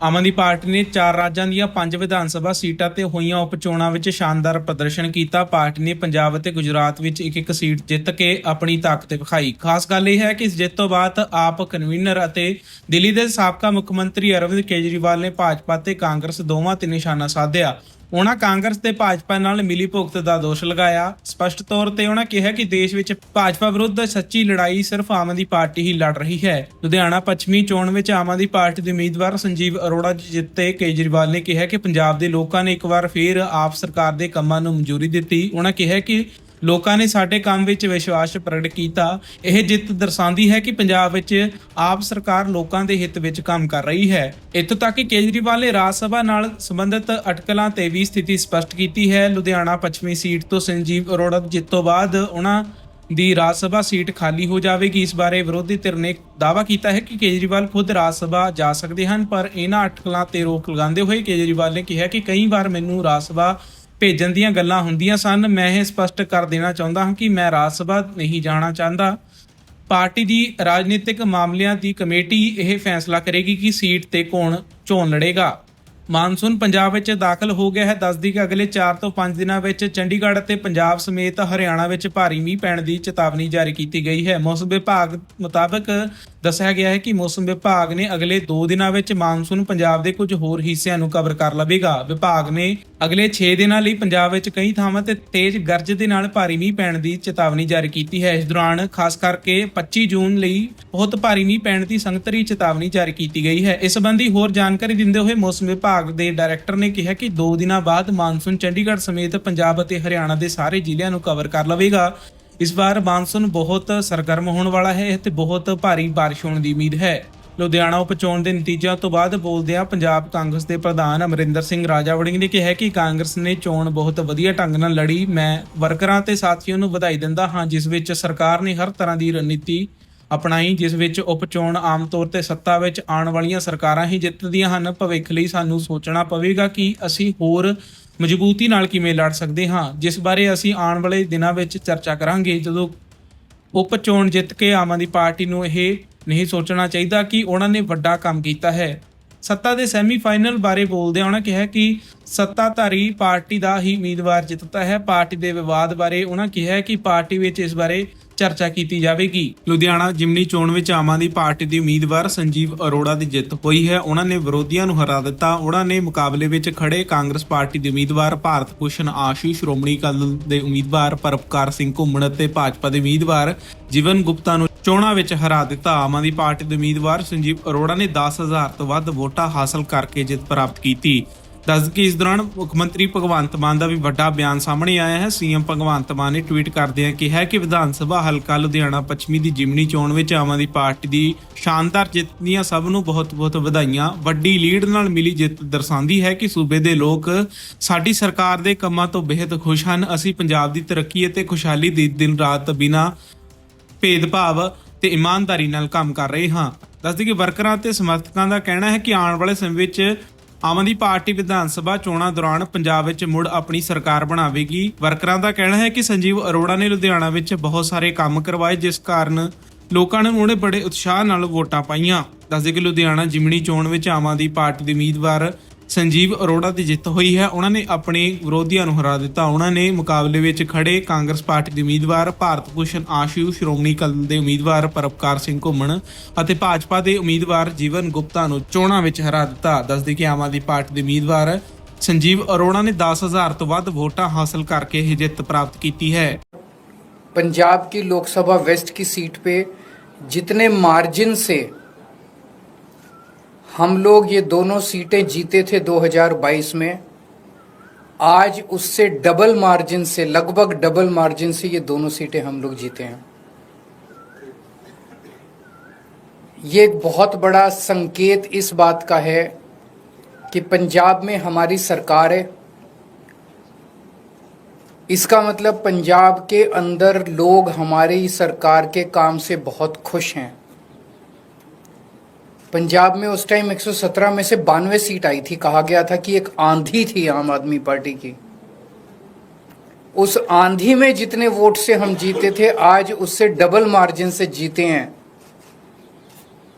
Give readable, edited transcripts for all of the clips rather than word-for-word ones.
Aam Aadmi party ਨੇ 4 ਰਾਜਾਂ ਦੀਆਂ 5 ਵਿਧਾਨ ਸਭਾ ਸੀਟਾਂ ਤੇ ਹੋਈਆਂ ਉਪ ਚੋਣਾਂ ਵਿੱਚ ਸ਼ਾਨਦਾਰ ਪ੍ਰਦਰਸ਼ਨ ਕੀਤਾ। ਪਾਰਟੀ ਨੇ ਪੰਜਾਬ ਅਤੇ ਗੁਜਰਾਤ ਵਿੱਚ ਇੱਕ-ਇੱਕ ਸੀਟ ਜਿੱਤ ਕੇ ਆਪਣੀ ਤਾਕਤ ਵਿਖਾਈ। ਖਾਸ ਗੱਲ ਇਹ ਹੈ ਕਿ ਇਸ ਜਿੱਤ ਤੋਂ ਬਾਅਦ ਆਪ ਕਨਵੀਨਰ ਅਤੇ ਦਿੱਲੀ ਦੇ ਸਾਬਕਾ ਮੁੱਖ ਮੰਤਰੀ ਅਰਵਿੰਦ ਕੇਜਰੀਵਾਲ ਨੇ ਭਾਜਪਾ ਤੇ ਕਾਂਗਰਸ ਦੋਵਾਂ ਤੇ ਨਿਸ਼ਾਨਾ ਸਾਧਿਆ। ਉਹਨਾਂ ਕਾਂਗਰਸ ਤੇ ਭਾਜਪਾ ਨਾਲ ਮਿਲੀ ਭੁਗਤ ਦਾ ਦੋਸ਼ ਲਗਾਇਆ। ਸਪਸ਼ਟ ਤੌਰ ਤੇ ਉਹਨਾਂ ਕਿਹਾ ਕਿ ਦੇਸ਼ ਵਿੱਚ ਭਾਜਪਾ ਵਿਰੁੱਧ ਸੱਚੀ ਲੜਾਈ ਸਿਰਫ ਆਮ ਆਦਮੀ ਪਾਰਟੀ ਹੀ ਲੜ ਰਹੀ ਹੈ। ਲੁਧਿਆਣਾ ਪੱਛਮੀ ਚੋਣ ਵਿੱਚ ਆਮ ਆਦਮੀ ਪਾਰਟੀ ਦੇ ਉਮੀਦਵਾਰ ਸੰਜੀਵ ਅਰੋੜਾ ਜਿੱਤੇ। ਕੇਜਰੀਵਾਲ ਨੇ ਕਿਹਾ ਕਿ ਪੰਜਾਬ ਦੇ ਲੋਕਾਂ ਨੇ ਇੱਕ ਵਾਰ ਫੇਰ ਆਪ ਸਰਕਾਰ ਦੇ ਕੰਮਾਂ ਨੂੰ ਮਨਜ਼ੂਰੀ ਦਿੱਤੀ। ਉਹਨਾਂ ਕਿਹਾ ਕਿ ਲੋਕਾਂ ਨੇ ਸਾਡੇ ਕੰਮ ਵਿੱਚ ਵਿਸ਼ਵਾਸ ਪ੍ਰਗਟ ਕੀਤਾ। ਇਹ ਜਿੱਤ ਦਰਸਾਉਂਦੀ ਹੈ ਕਿ ਪੰਜਾਬ ਵਿੱਚ ਆਪ ਸਰਕਾਰ ਲੋਕਾਂ ਦੇ ਹਿੱਤ ਵਿੱਚ ਕੰਮ ਕਰ ਰਹੀ ਹੈ। ਇੱਥੋਂ ਤੱਕ ਕਿ ਕੇਜਰੀਵਾਲ ਨੇ ਰਾਜ ਸਭਾ ਨਾਲ ਸੰਬੰਧਿਤ ਅਟਕਲਾਂ ਤੇ ਵੀ ਸਥਿਤੀ ਸਪਸ਼ਟ ਕੀਤੀ ਹੈ। ਲੁਧਿਆਣਾ ਪੱਛਮੀ ਸੀਟ ਤੋਂ ਸੰਜੀਵ ਅਰੋੜਾ ਦੀ ਜਿੱਤ ਤੋਂ ਬਾਅਦ ਉਹਨਾਂ ਦੀ ਰਾਜ ਸਭਾ ਸੀਟ ਖਾਲੀ ਹੋ ਜਾਵੇਗੀ। ਇਸ ਬਾਰੇ ਵਿਰੋਧੀ ਧਿਰ ਨੇ ਦਾਅਵਾ ਕੀਤਾ ਹੈ ਕਿ ਕੇਜਰੀਵਾਲ ਖੁਦ ਰਾਜ ਸਭਾ ਜਾ ਸਕਦੇ ਹਨ, ਪਰ ਇਹਨਾਂ ਅਟਕਲਾਂ ਤੇ ਰੋਕ ਲਗਾਉਂਦੇ ਹੋਏ ਕੇਜਰੀਵਾਲ ਨੇ ਕਿਹਾ ਕਿ ਕਈ ਵਾਰ ਮੈਨੂੰ ਰਾਜ ਸਭਾ ਭੇਜਣ ਦੀਆਂ ਗੱਲਾਂ ਹੁੰਦੀਆਂ ਸਨ। ਮੈਂ ਇਹ ਸਪਸ਼ਟ ਕਰ ਦੇਣਾ ਚਾਹੁੰਦਾ ਹਾਂ ਕਿ ਮੈਂ ਰਾਜ ਸਭਾ ਨਹੀਂ ਜਾਣਾ ਚਾਹੁੰਦਾ। ਪਾਰਟੀ ਦੀ ਰਾਜਨੀਤਿਕ ਮਾਮਲਿਆਂ ਦੀ ਕਮੇਟੀ ਇਹ ਫੈਸਲਾ ਕਰੇਗੀ ਕਿ ਸੀਟ ਤੇ ਕੌਣ ਚੋਣ ਲੜੇਗਾ। ਮਾਨਸੂਨ ਪੰਜਾਬ ਵਿੱਚ ਦਾਖਲ ਹੋ ਗਿਆ ਹੈ। ਦੱਸਦੀ ਕਿ ਅਗਲੇ 4 ਤੋਂ 5 ਦਿਨਾਂ ਵਿੱਚ ਚੰਡੀਗੜ੍ਹ ਅਤੇ ਪੰਜਾਬ ਸਮੇਤ ਹਰਿਆਣਾ ਵਿੱਚ ਭਾਰੀ ਮੀਂਹ ਪੈਣ ਦੀ ਚੇਤਾਵਨੀ ਜਾਰੀ ਕੀਤੀ ਗਈ ਹੈ। ਮੌਸਮ ਵਿਭਾਗ ਮੁਤਾਬਕ ਦੱਸਿਆ ਗਿਆ ਹੈ ਕਿ ਮੌਸਮ ਵਿਭਾਗ ਨੇ ਅਗਲੇ 2 ਦਿਨਾਂ ਵਿੱਚ ਮਾਨਸੂਨ ਪੰਜਾਬ ਦੇ ਕੁਝ ਹੋਰ ਹਿੱਸਿਆਂ ਨੂੰ ਕਵਰ ਕਰ ਲਵੇਗਾ। ਵਿਭਾਗ ਨੇ ਅਗਲੇ 6 ਦਿਨਾਂ ਲਈ ਪੰਜਾਬ ਵਿੱਚ ਕਈ ਥਾਵਾਂ ਤੇ ਤੇਜ਼ ਗਰਜ ਦੇ ਨਾਲ ਭਾਰੀ ਮੀਂਹ ਪੈਣ ਦੀ ਚੇਤਾਵਨੀ ਜਾਰੀ ਕੀਤੀ ਹੈ। ਇਸ ਦੌਰਾਨ ਖਾਸ ਕਰਕੇ 25 ਜੂਨ ਲਈ ਬਹੁਤ ਭਾਰੀ ਮੀਂਹ ਪੈਣ ਦੀ ਸੰਗਤਰੀ ਚੇਤਾਵਨੀ ਜਾਰੀ ਕੀਤੀ ਗਈ ਹੈ। ਇਸ ਸੰਬੰਧੀ ਹੋਰ ਜਾਣਕਾਰੀ ਦਿੰਦੇ ਹੋਏ ਮੌਸਮ ਵਿਭਾਗ ਦੇ ਡਾਇਰੈਕਟਰ ਨੇ ਕਿਹਾ ਕਿ 2 ਦਿਨਾਂ ਬਾਅਦ ਮਾਨਸੂਨ ਚੰਡੀਗੜ੍ਹ ਸਮੇਤ ਪੰਜਾਬ ਅਤੇ ਹਰਿਆਣਾ ਦੇ ਸਾਰੇ ਜ਼ਿਲ੍ਹਿਆਂ ਨੂੰ ਕਵਰ ਕਰ ਲਵੇਗਾ। ਇਸ ਵਾਰ ਮਾਨਸੂਨ ਬਹੁਤ ਸਰਗਰਮ ਹੋਣ ਵਾਲਾ ਹੈ ਤੇ ਬਹੁਤ ਭਾਰੀ ਬਾਰਿਸ਼ ਹੋਣ ਦੀ ਉਮੀਦ ਹੈ। ਲੁਧਿਆਣਾ ਉਪ ਚੋਣ ਦੇ ਨਤੀਜਿਆਂ ਤੋਂ ਬਾਅਦ ਬੋਲਦਿਆਂ ਪੰਜਾਬ ਕਾਂਗਰਸ ਦੇ ਪ੍ਰਧਾਨ ਅਮਰਿੰਦਰ ਸਿੰਘ ਰਾਜਾ ਵੜਿੰਗ ਨੇ ਕਿਹਾ ਕਿ ਕਾਂਗਰਸ ਨੇ ਚੋਣ ਬਹੁਤ ਵਧੀਆ ਢੰਗ ਨਾਲ ਲੜੀ। ਮੈਂ ਵਰਕਰਾਂ ਤੇ ਸਾਥੀਆਂ ਨੂੰ ਵਧਾਈ ਦਿੰਦਾ ਹਾਂ, ਜਿਸ ਵਿੱਚ ਸਰਕਾਰ ਨੇ ਹਰ ਤਰ੍ਹਾਂ ਦੀ ਰਣਨੀਤੀ ਅਪਣਾਈ, ਜਿਸ ਵਿੱਚ ਉਪ ਚੋਣ ਆਮ ਤੌਰ ਤੇ ਸੱਤਾ ਵਿੱਚ ਆਉਣ ਵਾਲੀਆਂ ਸਰਕਾਰਾਂ ਹੀ ਜਿੱਤਦੀਆਂ ਹਨ। ਭਵਿੱਖ ਲਈ ਸਾਨੂੰ ਸੋਚਣਾ ਪਵੇਗਾ ਕਿ ਅਸੀਂ ਹੋਰ ਮਜ਼ਬੂਤੀ ਨਾਲ ਕਿਵੇਂ ਲੜ ਸਕਦੇ ਹਾਂ, ਜਿਸ ਬਾਰੇ ਅਸੀਂ ਆਉਣ ਵਾਲੇ ਦਿਨਾਂ ਵਿੱਚ ਚਰਚਾ ਕਰਾਂਗੇ। ਜਦੋਂ ਉਪ ਚੋਣ ਜਿੱਤ ਕੇ ਆਮ ਆਦਮੀ ਪਾਰਟੀ ਨੂੰ ਇਹ ਨਹੀਂ ਸੋਚਣਾ ਚਾਹੀਦਾ ਕਿ ਉਹਨਾਂ ਨੇ ਵੱਡਾ ਕੰਮ ਕੀਤਾ ਹੈ। ਸੱਤਾ ਦੇ ਸੈਮੀਫਾਈਨਲ ਬਾਰੇ ਬੋਲਦਿਆਂ ਉਹਨਾਂ ਕਿਹਾ ਕਿ ਸੱਤਾਧਾਰੀ ਪਾਰਟੀ ਦਾ ਹੀ ਉਮੀਦਵਾਰ ਜਿੱਤਦਾ ਹੈ। ਪਾਰਟੀ ਦੇ ਵਿਵਾਦ ਬਾਰੇ ਉਹਨਾਂ ਕਿਹਾ ਕਿ ਪਾਰਟੀ ਵਿੱਚ ਇਸ ਬਾਰੇ ਚਰਚਾ ਕੀਤੀ ਜਾਵੇਗੀ। ਲੁਧਿਆਣਾ ਜਿਮਨੀ ਚੋਣ ਵਿੱਚ ਆਮ ਆਦਮੀ ਪਾਰਟੀ ਦੀ ਉਮੀਦਵਾਰ ਸੰਜੀਵ ਅਰੋੜਾ ਦੀ ਜਿੱਤ ਹੋਈ ਹੈ। ਉਹਨਾਂ ਨੇ ਵਿਰੋਧੀਆਂ ਨੂੰ ਹਰਾ ਦਿੱਤਾ। ਉਹਨਾਂ ਨੇ ਮੁਕਾਬਲੇ ਵਿੱਚ ਖੜੇ ਕਾਂਗਰਸ ਪਾਰਟੀ ਦੇ ਉਮੀਦਵਾਰ ਭਾਰਤ ਭੂਸ਼ਣ ਆਸ਼ੂ, ਸ਼੍ਰੋਮਣੀ ਅਕਾਲੀ ਦਲ ਦੇ ਉਮੀਦਵਾਰ ਪਰਪਕਾਰ ਸਿੰਘ ਘੁੰਮਣ ਅਤੇ ਭਾਜਪਾ ਦੇ ਉਮੀਦਵਾਰ ਜੀਵਨ ਗੁਪਤਾ ਨੂੰ ਚੋਣਾਂ ਵਿੱਚ ਹਰਾ ਦਿੱਤਾ। ਆਮ ਆਦਮੀ ਪਾਰਟੀ ਦੇ ਉਮੀਦਵਾਰ ਸੰਜੀਵ ਅਰੋੜਾ ਨੇ 10,000 ਤੋਂ ਵੱਧ ਵੋਟਾਂ ਹਾਸਲ ਕਰਕੇ ਜਿੱਤ ਪ੍ਰਾਪਤ ਕੀਤੀ। ਦੱਸ ਕਿ ਇਸ ਦੌਰਾਨ ਮੁੱਖ ਮੰਤਰੀ ਭਗਵੰਤ ਮਾਨ ਦਾ ਵੀ ਵੱਡਾ ਬਿਆਨ ਸਾਹਮਣੇ ਆਇਆ ਹੈ। ਸੀਐਮ ਭਗਵੰਤ ਮਾਨ ਨੇ ਟਵੀਟ ਕਰਦਿਆਂ ਕਿਹਾ ਕਿ ਵਿਧਾਨ ਸਭਾ ਹਲਕਾ ਲੁਧਿਆਣਾ ਪੱਛਮੀ ਦੀ ਜਿਮਨੀ ਚੋਣ ਵਿੱਚ ਆਮ ਆਦਮੀ ਪਾਰਟੀ ਦੀ ਸ਼ਾਨਦਾਰ ਜਿੱਤ ਦੀਆਂ ਸਭ ਨੂੰ ਬਹੁਤ-ਬਹੁਤ ਵਧਾਈਆਂ। ਵੱਡੀ ਲੀਡ ਨਾਲ ਮਿਲੀ ਜਿੱਤ ਦਰਸਾਉਂਦੀ ਹੈ ਕਿ ਸੂਬੇ ਦੇ ਲੋਕ ਸਾਡੀ ਸਰਕਾਰ ਦੇ ਕੰਮਾਂ ਤੋਂ ਬੇਹੱਦ ਖੁਸ਼ ਹਨ। ਅਸੀਂ ਪੰਜਾਬ ਦੀ ਤਰੱਕੀ ਅਤੇ ਖੁਸ਼ਹਾਲੀ ਦੀ ਦਿਨ ਰਾਤ ਬਿਨਾਂ ਭੇਦਭਾਵ ਤੇ ਇਮਾਨਦਾਰੀ ਨਾਲ ਕੰਮ ਕਰ ਰਹੇ ਹਾਂ। ਦੱਸਦੀ ਕਿ ਵਰਕਰਾਂ ਤੇ ਸਮਰਥਕਾਂ ਦਾ ਕਹਿਣਾ ਹੈ ਕਿ ਆਉਣ ਵਾਲੇ ਸਮੇਂ ਵਿੱਚ ਆਮ ਆਦਮੀ ਪਾਰਟੀ ਵਿਧਾਨ ਸਭਾ ਚੋਣਾਂ ਦੌਰਾਨ ਪੰਜਾਬ ਵਿੱਚ ਮੁੜ ਆਪਣੀ ਸਰਕਾਰ ਬਣਾਵੇਗੀ। ਵਰਕਰਾਂ ਦਾ ਕਹਿਣਾ ਹੈ ਕਿ ਸੰਜੀਵ ਅਰੋੜਾ ਨੇ ਲੁਧਿਆਣਾ ਵਿੱਚ ਬਹੁਤ ਸਾਰੇ ਕੰਮ ਕਰਵਾਏ, ਜਿਸ ਕਾਰਨ ਲੋਕਾਂ ਨੇ ਉਹਨੇ ਬੜੇ ਉਤਸ਼ਾਹ ਨਾਲ ਵੋਟਾਂ ਪਾਈਆਂ। ਦੱਸਦੇ ਕਿ ਲੁਧਿਆਣਾ ਜਿਮਨੀ ਚੋਣ ਵਿੱਚ ਆਮ ਆਦਮੀ ਪਾਰਟੀ ਦੇ ਉਮੀਦਵਾਰ ਸੰਜੀਵ ਅਰੋੜਾ ਦੀ ਜਿੱਤ ਹੋਈ ਹੈ। ਉਹਨਾਂ ਨੇ ਆਪਣੇ ਵਿਰੋਧੀਆਂ ਨੂੰ ਹਰਾ ਦਿੱਤਾ। ਉਹਨਾਂ ਨੇ ਮੁਕਾਬਲੇ ਵਿੱਚ ਖੜੇ ਕਾਂਗਰਸ ਪਾਰਟੀ ਦੇ ਉਮੀਦਵਾਰ ਭਾਰਤ ਭੂਸ਼ਣ ਆਸ਼ੂ, ਸ਼੍ਰੋਮਣੀ ਅਕਾਲੀ ਦਲ ਦੇ ਉਮੀਦਵਾਰ ਪਰਪਕਾਰ ਸਿੰਘ ਘੁੰਮਣ ਅਤੇ ਭਾਜਪਾ ਦੇ ਉਮੀਦਵਾਰ ਜੀਵਨ ਗੁਪਤਾ ਨੂੰ ਚੋਣਾਂ ਵਿੱਚ ਹਰਾ ਦਿੱਤਾ। ਦੱਸਦੇ ਕਿ ਆਮ ਆਦਮੀ ਪਾਰਟੀ ਦੇ ਉਮੀਦਵਾਰ ਸੰਜੀਵ ਅਰੋੜਾ ਨੇ 10,000 ਤੋਂ ਵੱਧ ਵੋਟਾਂ ਹਾਸਲ ਕਰਕੇ ਇਹ ਜਿੱਤ ਪ੍ਰਾਪਤ ਕੀਤੀ है। पंजाब की लोकसभा वेस्ट की सीट पे जितने मार्जिन से हम लोग ये दोनों सीटें जीते थे 2022 में, आज उससे डबल मार्जिन से, लगभग डबल मार्जिन से ये दोनों सीटें हम लोग जीते हैं। ये एक बहुत बड़ा संकेत इस बात का है कि पंजाब में हमारी सरकार है। इसका मतलब पंजाब के अंदर लोग हमारी सरकार के काम से बहुत खुश हैं। पंजाब में उस टाइम 117 में से 92 सीट आई थी। कहा गया था कि एक आंधी थी आम आदमी पार्टी की। उस आंधी में जितने वोट से हम जीते थे, आज उससे डबल मार्जिन से जीते हैं।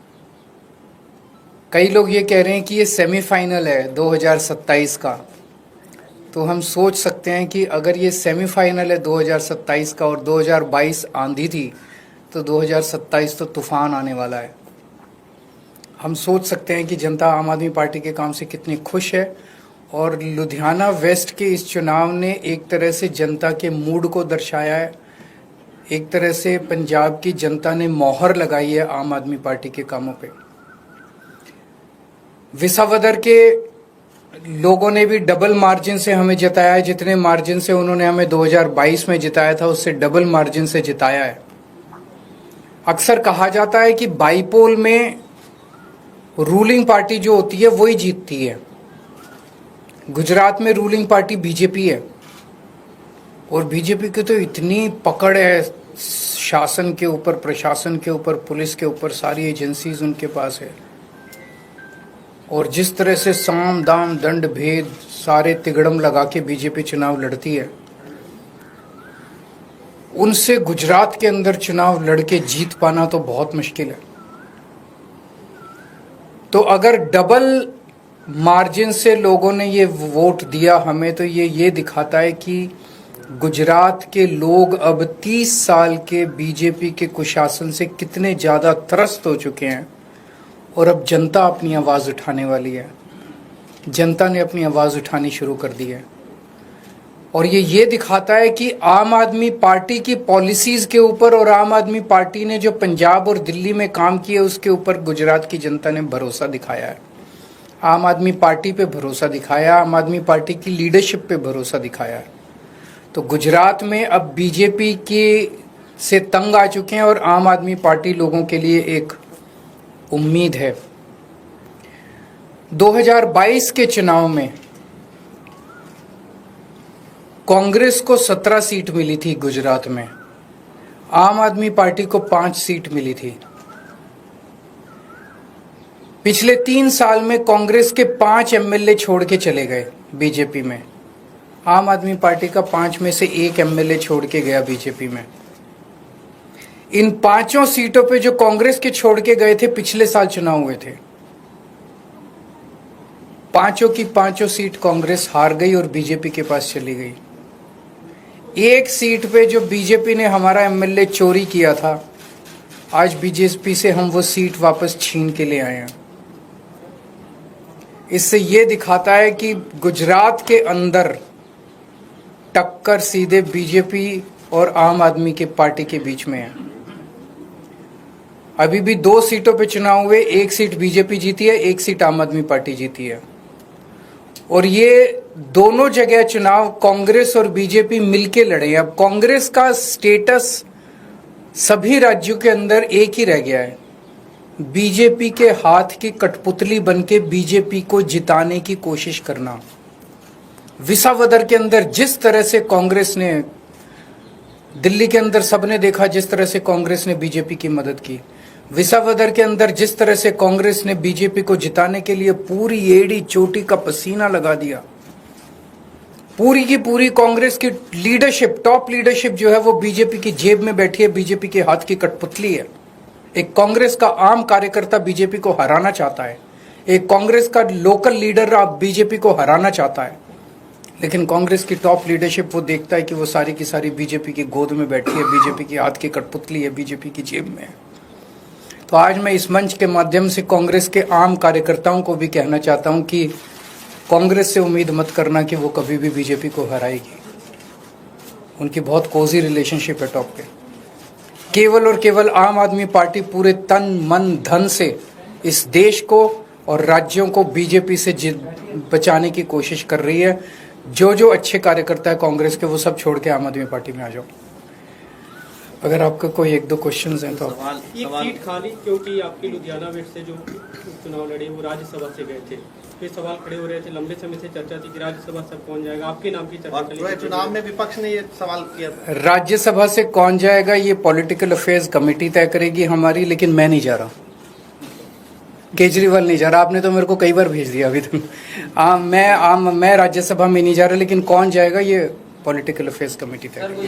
कई लोग ये कह रहे हैं कि ये सेमीफाइनल है 2027 का, तो हम सोच सकते हैं कि अगर ये सेमीफाइनल है 2027 का और 2022 आंधी थी, तो 2027 तो तूफान आने वाला है। हम सोच सकते हैं कि जनता आम आदमी पार्टी के काम से कितनी खुश है, और लुधियाना वेस्ट के इस चुनाव ने एक तरह से जनता के मूड को दर्शाया है। एक तरह से पंजाब की जनता ने मोहर लगाई है आम आदमी पार्टी के कामों पे। विसावदर के लोगों ने भी डबल मार्जिन से हमें जिताया है। जितने मार्जिन से उन्होंने हमें 2022 में जिताया था, उससे डबल मार्जिन से जिताया है। अक्सर कहा जाता है कि बाईपोल में रूलिंग पार्टी जो होती है वही जीतती है। गुजरात में रूलिंग पार्टी बीजेपी है, और बीजेपी की तो इतनी पकड़ है शासन के ऊपर, प्रशासन के ऊपर, पुलिस के ऊपर, सारी एजेंसीज उनके पास है। और जिस तरह से साम दाम दंड भेद सारे तिगड़म लगा के बीजेपी चुनाव लड़ती है, उनसे गुजरात के अंदर चुनाव लड़के जीत पाना तो बहुत मुश्किल है। तो अगर डबल मार्जिन से लोगों ने ये वोट दिया हमें, तो ये दिखाता है कि गुजरात के लोग अब 30 साल के बीजेपी के कुशासन से कितने ज़्यादा त्रस्त हो चुके हैं, और अब जनता अपनी आवाज़ उठाने वाली है। जनता ने अपनी आवाज़ उठानी शुरू कर दी है, और ये दिखाता है कि आम आदमी पार्टी की पॉलिसीज़ के ऊपर और आम आदमी पार्टी ने जो पंजाब और दिल्ली में काम किया उसके ऊपर गुजरात की जनता ने भरोसा दिखाया है। आम आदमी पार्टी पे भरोसा दिखाया, आम आदमी पार्टी की लीडरशिप पे भरोसा दिखाया है। तो गुजरात में अब बीजेपी के से तंग आ चुके हैं, और आम आदमी पार्टी लोगों के लिए एक उम्मीद है। 2022 के चुनाव में कांग्रेस को 17 सीट मिली थी गुजरात में, आम आदमी पार्टी को 5 सीट मिली थी। पिछले 3 साल में कांग्रेस के 5 एमएलए छोड़ के चले गए बीजेपी में। आम आदमी पार्टी का 5 में से 1 एमएलए छोड़ के गया बीजेपी में। इन 5 सीटों पे जो कांग्रेस के छोड़ के गए थे, पिछले साल चुनाव हुए थे, 5 की 5 सीट कांग्रेस हार गई और बीजेपी के पास चली गई। 1 सीट पे जो बीजेपी ने हमारा एमएलए चोरी किया था, आज बीजेपी से हम वो सीट वापस छीन के ले आए हैं। इससे ये दिखाता है कि गुजरात के अंदर टक्कर सीधे बीजेपी और आम आदमी के पार्टी के बीच में है। अभी भी 2 सीटों पे चुनाव हुए, 1 सीट बीजेपी जीती है, 1 सीट आम आदमी पार्टी जीती है। और ये दोनों जगह चुनाव कांग्रेस और बीजेपी मिलके लड़े। अब कांग्रेस का स्टेटस सभी राज्यों के अंदर एक ही रह गया है, बीजेपी के हाथ की कठपुतली बनके बीजेपी को जिताने की कोशिश करना। विसावदर के अंदर जिस तरह से कांग्रेस ने, दिल्ली के अंदर सबने देखा जिस तरह से कांग्रेस ने बीजेपी की मदद की, विसावदर के अंदर जिस तरह से कांग्रेस ने बीजेपी को जिताने के लिए पूरी एड़ी चोटी का पसीना लगा दिया। पूरी की पूरी कांग्रेस की लीडरशिप, टॉप लीडरशिप जो है वो बीजेपी की जेब में बैठी है, बीजेपी के हाथ की कठपुतली है। एक कांग्रेस का आम कार्यकर्ता बीजेपी को हराना चाहता है, एक कांग्रेस का लोकल लीडर अब बीजेपी को हराना चाहता है, लेकिन कांग्रेस की टॉप लीडरशिप वो देखता है कि वो सारी की सारी बीजेपी की गोद में बैठी है, बीजेपी की हाथ की कठपुतली है, बीजेपी की जेब में है। तो आज मैं इस मंच के माध्यम से कांग्रेस के आम कार्यकर्ताओं को भी कहना चाहता हूं कि कांग्रेस से उम्मीद मत करना कि वो कभी भी बीजेपी को हराएगी। उनकी बहुत कोजी रिलेशनशिप है टॉप पे। केवल और केवल आम आदमी पार्टी पूरे तन मन धन से इस देश को और राज्यों को बीजेपी से बचाने की कोशिश कर रही है। जो अच्छे कार्यकर्ता है कांग्रेस के, वो सब छोड़ के आम आदमी पार्टी में आ जाओ। अगर आपका कोई 1-2 क्वेश्चंस हैं तो सवाल सीट खाली, क्योंकि आपके लुधियाना वेस्ट से जो चुनाव लड़े वो राज्यसभा से गए थे, तो ये सवाल खड़े हो रहे थे, लंबे समय से चर्चा थी कि राज्यसभा से कौन जाएगा, आपके नाम की चर्चा चली। चुनाव में विपक्ष ने ये सवाल किया था। राज्यसभा से कौन जाएगा ये पॉलिटिकल अफेयर्स कमेटी तय करेगी हमारी, लेकिन मैं नहीं जा रहा, केजरीवाल नहीं जा रहा। आपने तो मेरे को कई बार भेज दिया अभी तक। मैं राज्यसभा में नहीं जा रहा, लेकिन कौन जाएगा ये पॉलिटिकल अफेयर्स कमेटी तय करेगी।